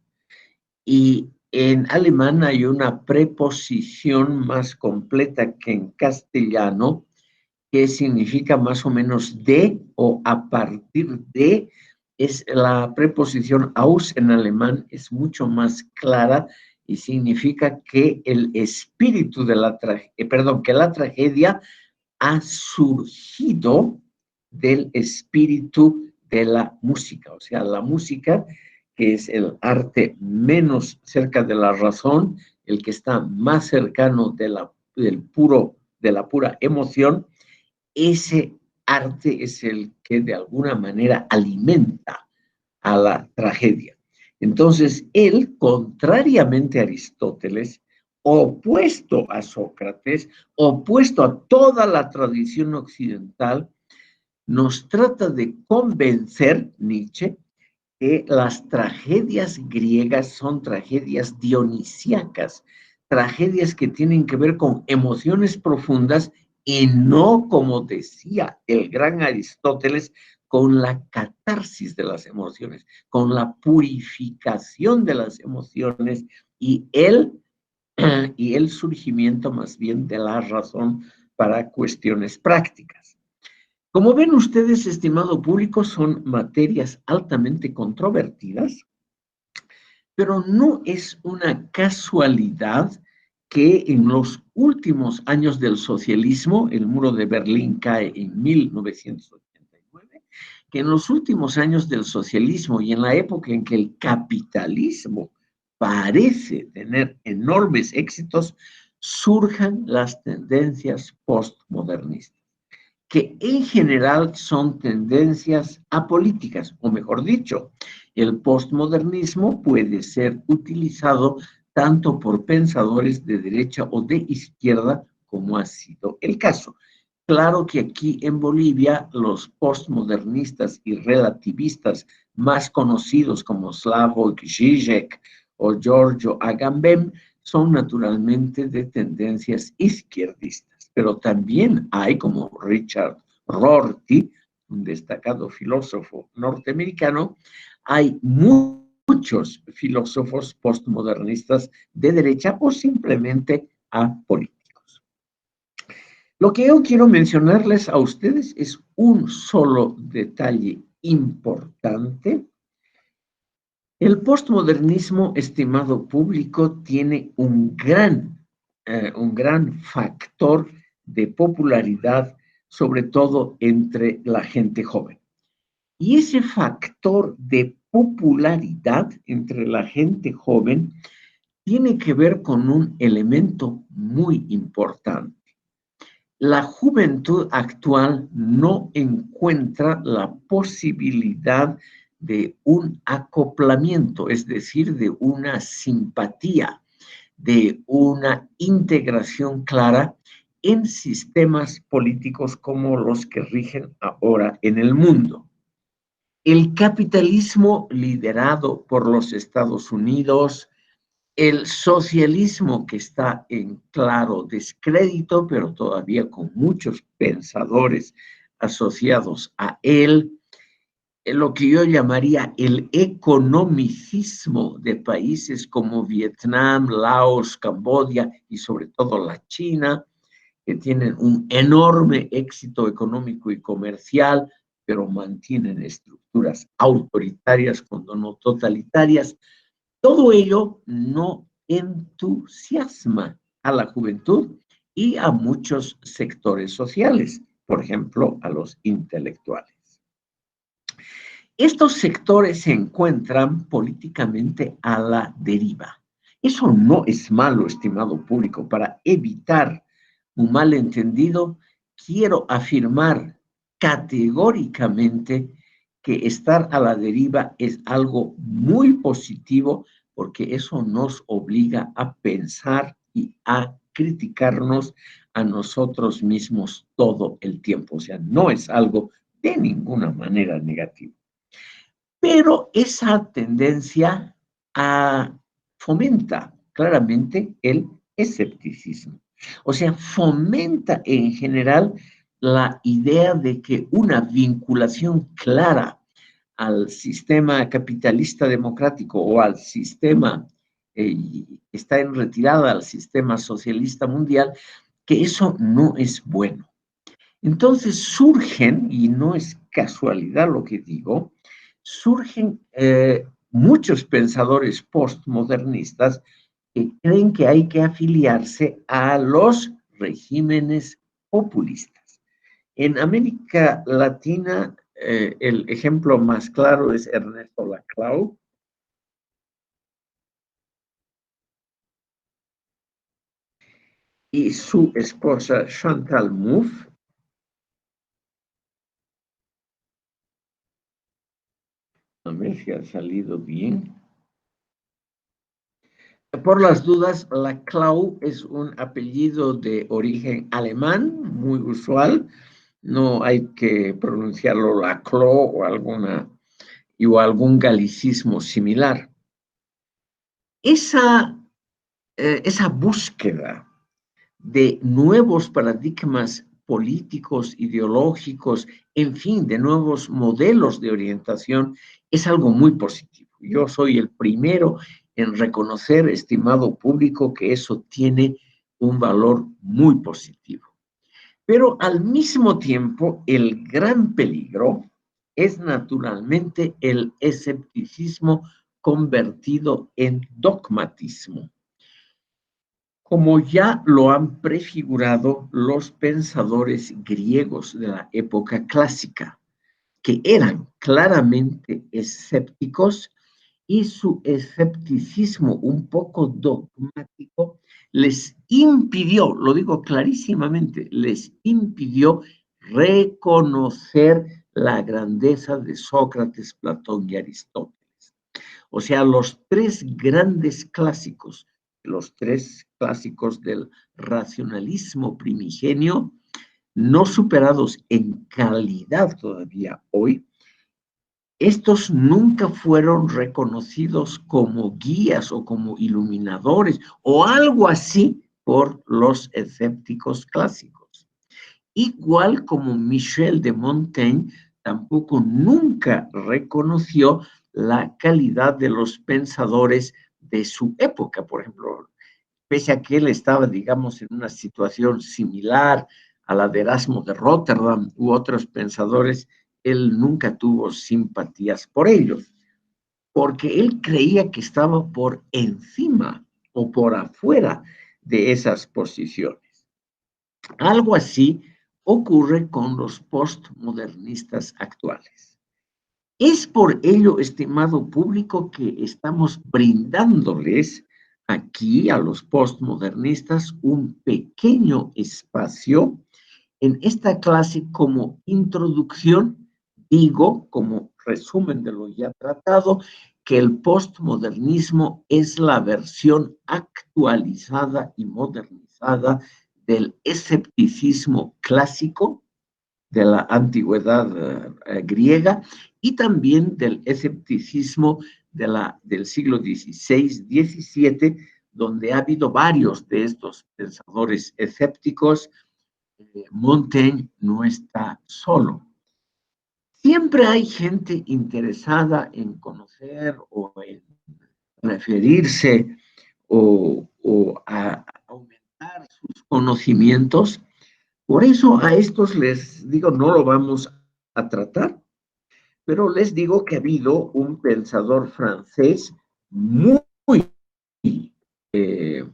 Y en alemán hay una preposición más completa que en castellano, que significa más o menos de o a partir de. Es la preposición aus en alemán, es mucho más clara y significa que el espíritu de que la tragedia ha surgido del espíritu de la música, o sea, la música que es el arte menos cerca de la razón, el que está más cercano de la pura emoción. Ese arte es el que de alguna manera alimenta a la tragedia. Entonces, él, contrariamente a Aristóteles, opuesto a Sócrates, opuesto a toda la tradición occidental, nos trata de convencer, Nietzsche, que las tragedias griegas son tragedias dionisíacas, tragedias que tienen que ver con emociones profundas y no, como decía el gran Aristóteles, con la catarsis de las emociones, con la purificación de las emociones y el surgimiento más bien de la razón para cuestiones prácticas. Como ven ustedes, estimado público, son materias altamente controvertidas, pero no es una casualidad que en los últimos años del socialismo, el muro de Berlín cae en 1989, que en los últimos años del socialismo y en la época en que el capitalismo parece tener enormes éxitos, surjan las tendencias postmodernistas, que en general son tendencias apolíticas, o mejor dicho, el postmodernismo puede ser utilizado tanto por pensadores de derecha o de izquierda, como ha sido el caso. Claro que aquí en Bolivia los postmodernistas y relativistas más conocidos como Slavoj Žižek o Giorgio Agamben son naturalmente de tendencias izquierdistas, pero también hay como Richard Rorty, un destacado filósofo norteamericano, hay muchos filósofos postmodernistas de derecha o simplemente apolíticos. Lo que yo quiero mencionarles a ustedes es un solo detalle importante. El postmodernismo, estimado público, tiene un gran factor de popularidad, sobre todo entre la gente joven. Y ese factor de popularidad entre la gente joven tiene que ver con un elemento muy importante. La juventud actual no encuentra la posibilidad de un acoplamiento, es decir, de una simpatía, de una integración clara en sistemas políticos como los que rigen ahora en el mundo. El capitalismo liderado por los Estados Unidos, el socialismo que está en claro descrédito, pero todavía con muchos pensadores asociados a él, lo que yo llamaría el economicismo de países como Vietnam, Laos, Camboya y sobre todo la China, que tienen un enorme éxito económico y comercial, pero mantienen estructuras autoritarias, cuando no totalitarias. Todo ello no entusiasma a la juventud y a muchos sectores sociales, por ejemplo, a los intelectuales. Estos sectores se encuentran políticamente a la deriva. Eso no es malo, estimado público. Para evitar un malentendido, quiero afirmar categóricamente que estar a la deriva es algo muy positivo, porque eso nos obliga a pensar y a criticarnos a nosotros mismos todo el tiempo. O sea, no es algo de ninguna manera negativo. Pero esa tendencia fomenta claramente el escepticismo. O sea, fomenta en general la idea de que una vinculación clara al sistema capitalista democrático o al sistema que está en retirada, al sistema socialista mundial, que eso no es bueno. Entonces surgen, y no es casualidad lo que digo, surgen muchos pensadores postmodernistas que creen que hay que afiliarse a los regímenes populistas. En América Latina, el ejemplo más claro es Ernesto Laclau. Y su esposa Chantal Mouffe. A ver si ha salido bien. Por las dudas, Laclau es un apellido de origen alemán, muy usual. No hay que pronunciarlo Laclau o algún galicismo similar. Esa búsqueda de nuevos paradigmas políticos, ideológicos, en fin, de nuevos modelos de orientación, es algo muy positivo. Yo soy el primero en reconocer, estimado público, que eso tiene un valor muy positivo. Pero al mismo tiempo, el gran peligro es naturalmente el escepticismo convertido en dogmatismo, como ya lo han prefigurado los pensadores griegos de la época clásica, que eran claramente escépticos y su escepticismo un poco dogmático les impidió, lo digo clarísimamente, les impidió reconocer la grandeza de Sócrates, Platón y Aristóteles. O sea, los tres clásicos del racionalismo primigenio, no superados en calidad todavía hoy, estos nunca fueron reconocidos como guías o como iluminadores o algo así por los escépticos clásicos. Igual como Michel de Montaigne tampoco nunca reconoció la calidad de los pensadores de su época. Por ejemplo, pese a que él estaba, digamos, en una situación similar a la de Erasmo de Rotterdam u otros pensadores, él nunca tuvo simpatías por ellos, porque él creía que estaba por encima o por afuera de esas posiciones. Algo así ocurre con los postmodernistas actuales. Es por ello, estimado público, que estamos brindándoles aquí a los postmodernistas un pequeño espacio en esta clase como introducción, digo, como resumen de lo ya tratado, que el postmodernismo es la versión actualizada y modernizada del escepticismo clásico de la antigüedad griega y también del escepticismo del siglo XVI, XVII, donde ha habido varios de estos pensadores escépticos. Montaigne no está solo. Siempre hay gente interesada en conocer o en referirse o a aumentar sus conocimientos. Por eso a estos les digo, no lo vamos a tratar, pero les digo que ha habido un pensador francés muy eh,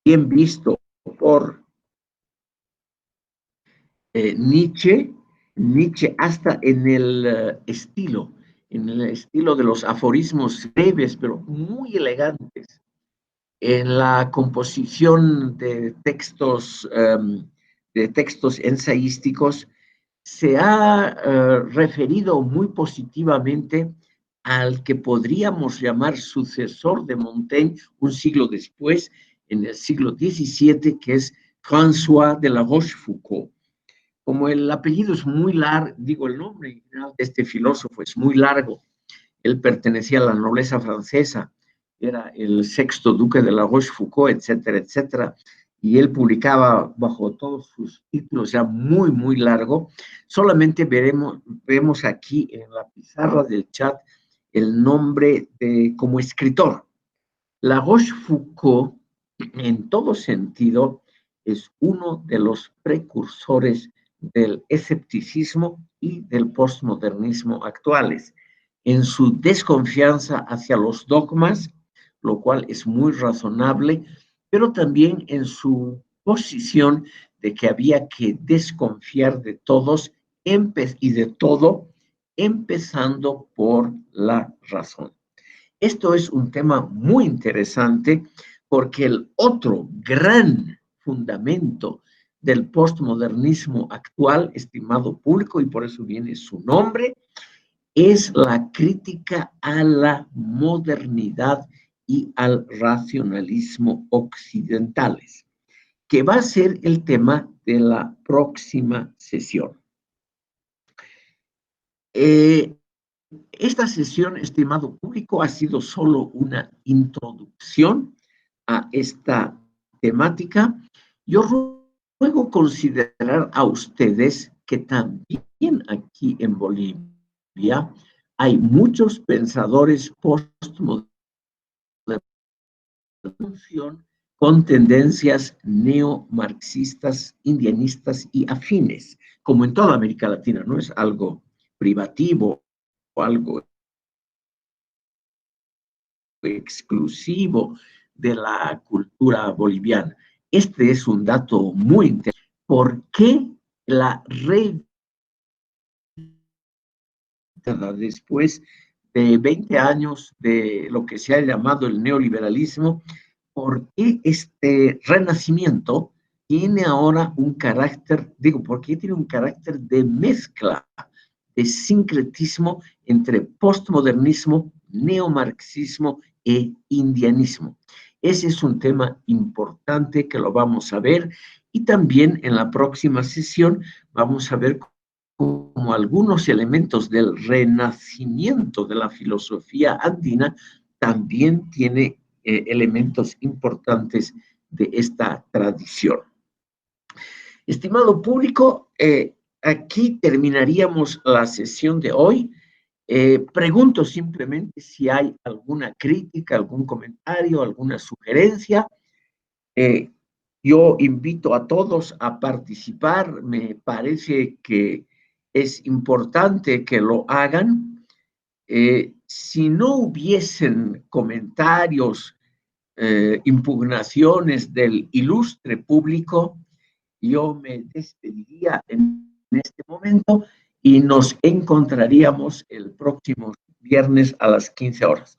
bien visto por Nietzsche hasta en el estilo de los aforismos breves, pero muy elegantes, en la composición de textos ensayísticos, se ha referido muy positivamente al que podríamos llamar sucesor de Montaigne un siglo después, en el siglo XVII, que es François de la Rochefoucauld. Como el apellido es muy largo, digo, el nombre de este filósofo es muy largo, él pertenecía a la nobleza francesa, era el sexto duque de la Rochefoucauld, etcétera, etcétera, y él publicaba bajo todos sus títulos, ya muy, muy largo. Solamente vemos aquí en la pizarra del chat el nombre como escritor. La Rochefoucauld, en todo sentido, es uno de los precursores del escepticismo y del postmodernismo actuales, en su desconfianza hacia los dogmas, lo cual es muy razonable, pero también en su posición de que había que desconfiar de todos y de todo, empezando por la razón. Esto es un tema muy interesante porque el otro gran fundamento del postmodernismo actual, estimado público, y por eso viene su nombre, es la crítica a la modernidad y al racionalismo occidentales, que va a ser el tema de la próxima sesión. Esta sesión, estimado público, ha sido solo una introducción a esta temática. Yo ruego considerar a ustedes que también aquí en Bolivia hay muchos pensadores postmodernos con tendencias neomarxistas, indianistas y afines, como en toda América Latina, no es algo privativo o algo exclusivo de la cultura boliviana. Este es un dato muy interesante. ¿Por qué la después de 20 años de lo que se ha llamado el neoliberalismo, por qué este renacimiento tiene ahora un carácter, por qué tiene un carácter de mezcla, de sincretismo entre postmodernismo, neomarxismo e indianismo? Ese es un tema importante que lo vamos a ver, y también en la próxima sesión vamos a ver como algunos elementos del renacimiento de la filosofía andina también tiene elementos importantes de esta tradición. Estimado público, aquí terminaríamos la sesión de hoy. Pregunto simplemente si hay alguna crítica, algún comentario, alguna sugerencia. Yo invito a todos a participar. Me parece que es importante que lo hagan. Si no hubiesen comentarios, impugnaciones del ilustre público, yo me despediría en este momento y nos encontraríamos el próximo viernes a las 15 horas.